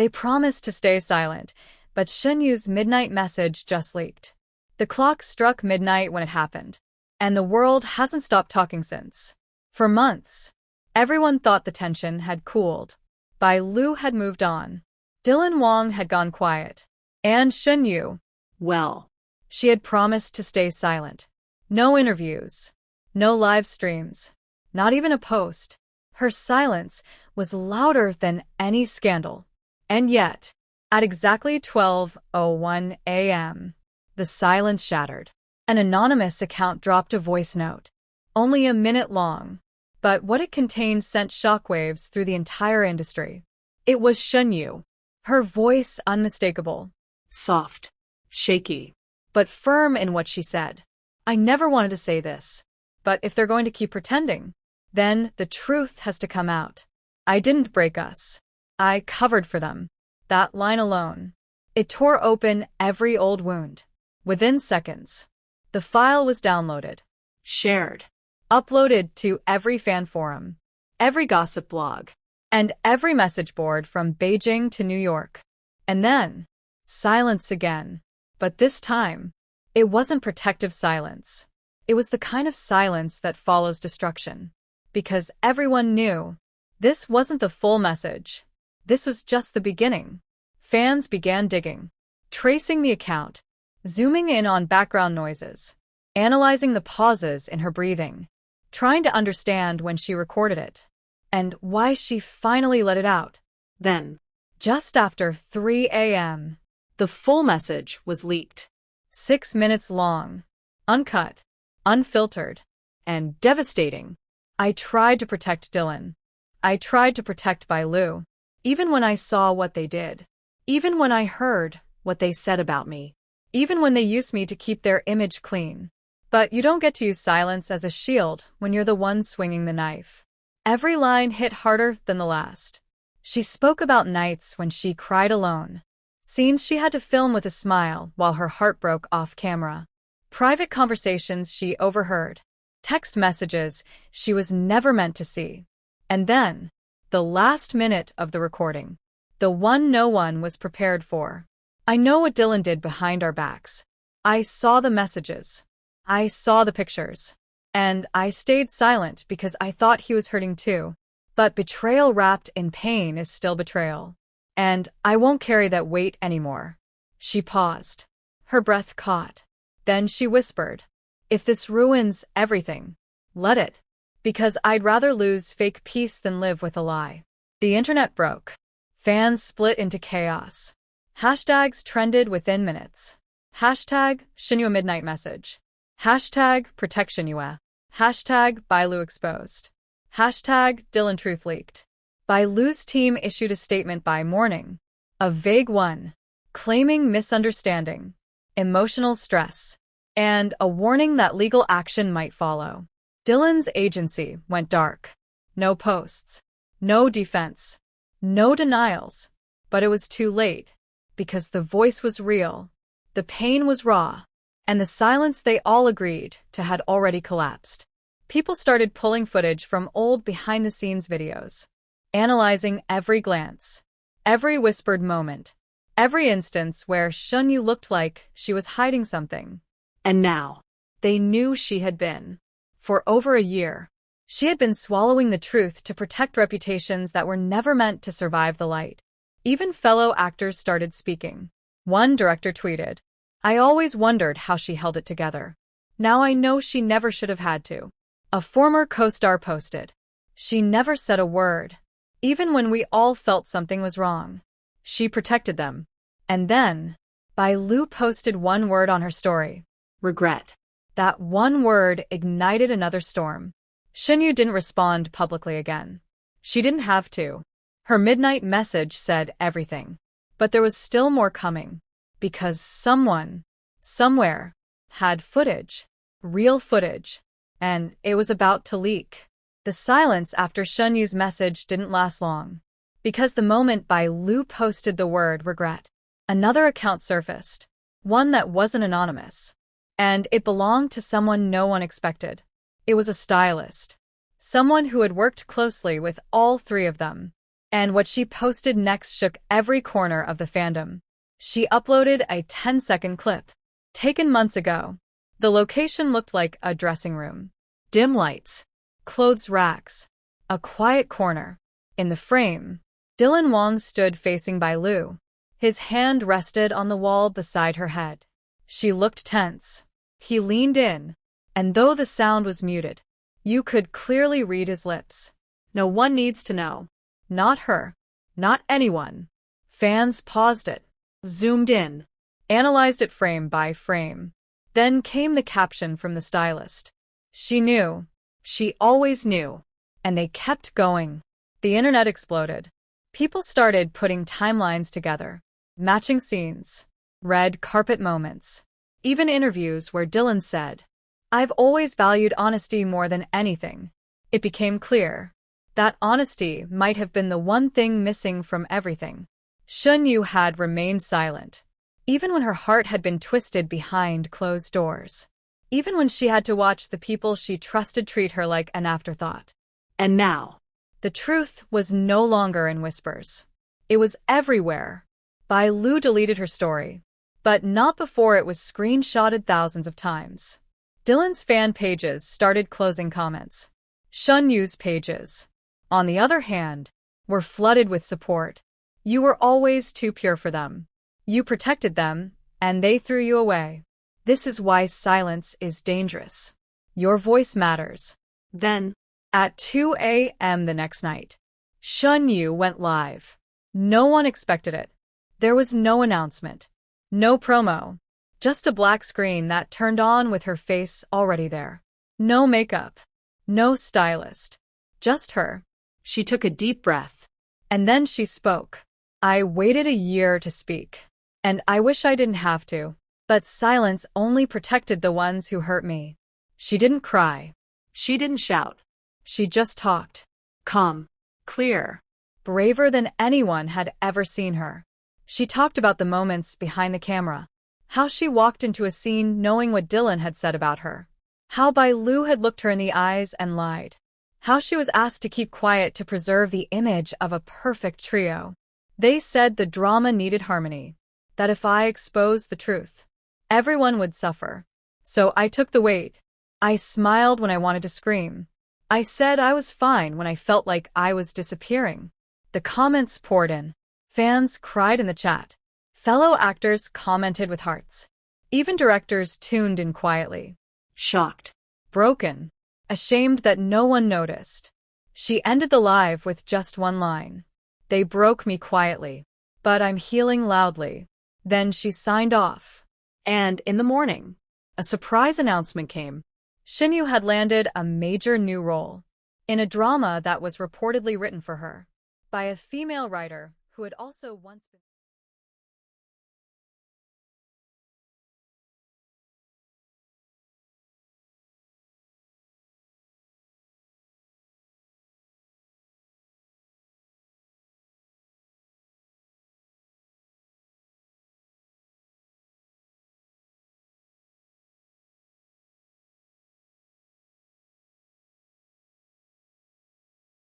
They promised to stay silent, but Shen Yu's midnight message just leaked. The clock struck midnight when it happened, and the world hasn't stopped talking since. For months, everyone thought the tension had cooled. Bai Lu had moved on. Wang had gone quiet. And Shen Yue, well, she had promised to stay silent. No interviews, no live streams, not even a post. Her silence was louder than any scandal. And yet, at exactly 12:01 a.m., the silence shattered. An anonymous account dropped a voice note, only a minute long, but what it contained sent shockwaves through the entire industry. It was Shen Yue, her voice unmistakable, soft, shaky, but firm in what she said. I never wanted to say this, but if they're going to keep pretending, then the truth has to come out. I didn't break us. I covered for them. That line alone. It tore open every old wound. Within seconds, the file was downloaded, shared, uploaded to every fan forum, every gossip blog, and every message board from Beijing to New York. And then, silence again. But this time, it wasn't protective silence. It was the kind of silence that follows destruction. Because everyone knew, this wasn't the full message. This was just the beginning. Fans began digging, tracing the account, zooming in on background noises, analyzing the pauses in her breathing, trying to understand when she recorded it, and why she finally let it out. Then, just after 3 a.m., the full message was leaked. 6 minutes long, uncut, unfiltered, and devastating. I tried to protect Dylan. I tried to protect Bai Lu, even when I saw what they did, even when I heard what they said about me, even when they used me to keep their image clean. But you don't get to use silence as a shield when you're the one swinging the knife. Every line hit harder than the last. She spoke about nights when she cried alone, scenes she had to film with a smile while her heart broke off camera, private conversations she overheard, text messages she was never meant to see. And then, the last minute of the recording, the one no one was prepared for. I know what Dylan did behind our backs. I saw the messages. I saw the pictures. And I stayed silent because I thought he was hurting too. But betrayal wrapped in pain is still betrayal. And I won't carry that weight anymore. She paused. Her breath caught. Then she whispered, if this ruins everything, let it. Because I'd rather lose fake peace than live with a lie. The internet broke. Fans split into chaos. Hashtags trended within minutes. Hashtag Shinyu midnight message. Hashtag protect Shen Yue. Hashtag Bai Lu exposed. Hashtag Dylan truth leaked. Bai Lu's team issued a statement by morning. A vague one, claiming misunderstanding, emotional stress, and a warning that legal action might follow. Dylan's agency went dark. No posts, no defense, no denials. But it was too late, because the voice was real, the pain was raw, and the silence they all agreed to had already collapsed. People started pulling footage from old behind-the-scenes videos, analyzing every glance, every whispered moment, every instance where Shen Yue looked like she was hiding something. And now, they knew she had been. For over a year, she had been swallowing the truth to protect reputations that were never meant to survive the light. Even fellow actors started speaking. One director tweeted, I always wondered how she held it together. Now I know she never should have had to. A former co-star posted, she never said a word. Even when we all felt something was wrong, she protected them. And then, Bai Lu posted one word on her story. Regret. That one word ignited another storm. Shen Yue didn't respond publicly again. She didn't have to. Her midnight message said everything. But there was still more coming. Because someone, somewhere, had footage. Real footage. And it was about to leak. The silence after Shen Yue's message didn't last long. Because the moment Bai Lu posted the word regret, another account surfaced. One that wasn't anonymous. And it belonged to someone no one expected. It was a stylist. Someone who had worked closely with all three of them. And what she posted next shook every corner of the fandom. She uploaded a 10-second clip. Taken months ago. The location looked like a dressing room. Dim lights. Clothes racks. A quiet corner. In the frame, Wang stood facing Bai Lu. His hand rested on the wall beside her head. She looked tense. He leaned in, and though the sound was muted, you could clearly read his lips. No one needs to know. Not her. Not anyone. Fans paused it, zoomed in, analyzed it frame by frame. Then came the caption from the stylist. She knew. She always knew. And they kept going. The internet exploded. People started putting timelines together, matching scenes, red carpet moments, even interviews where Dylan said, "I've always valued honesty more than anything." It became clear that honesty might have been the one thing missing from everything. Shen Yue had remained silent, even when her heart had been twisted behind closed doors, even when she had to watch the people she trusted treat her like an afterthought. And now, the truth was no longer in whispers. It was everywhere. Bai Lu deleted her story, but not before it was screenshotted thousands of times. Dylan's fan pages started closing comments. Shen Yue's pages, on the other hand, were flooded with support. You were always too pure for them. You protected them, and they threw you away. This is why silence is dangerous. Your voice matters. Then, at 2 a.m. the next night, Shen Yue went live. No one expected it. There was no announcement, no promo, just a black screen that turned on with her face already there. No makeup, no stylist, just her. She took a deep breath, and then she spoke. I waited a year to speak, and I wish I didn't have to, but silence only protected the ones who hurt me. She didn't cry. She didn't shout. She just talked. Calm, clear, braver than anyone had ever seen her. She talked about the moments behind the camera, how she walked into a scene knowing what Dylan had said about her, how Bai Lu had looked her in the eyes and lied, how she was asked to keep quiet to preserve the image of a perfect trio. They said the drama needed harmony, that if I exposed the truth, everyone would suffer. So I took the weight. I smiled when I wanted to scream. I said I was fine when I felt like I was disappearing. The comments poured in. Fans cried in the chat. Fellow actors commented with hearts. Even directors tuned in quietly. Shocked. Broken. Ashamed that no one noticed. She ended the live with just one line. They broke me quietly, but I'm healing loudly. Then she signed off. And in the morning, a surprise announcement came. Shinyu had landed a major new role in a drama that was reportedly written for her by a female writer who had also once been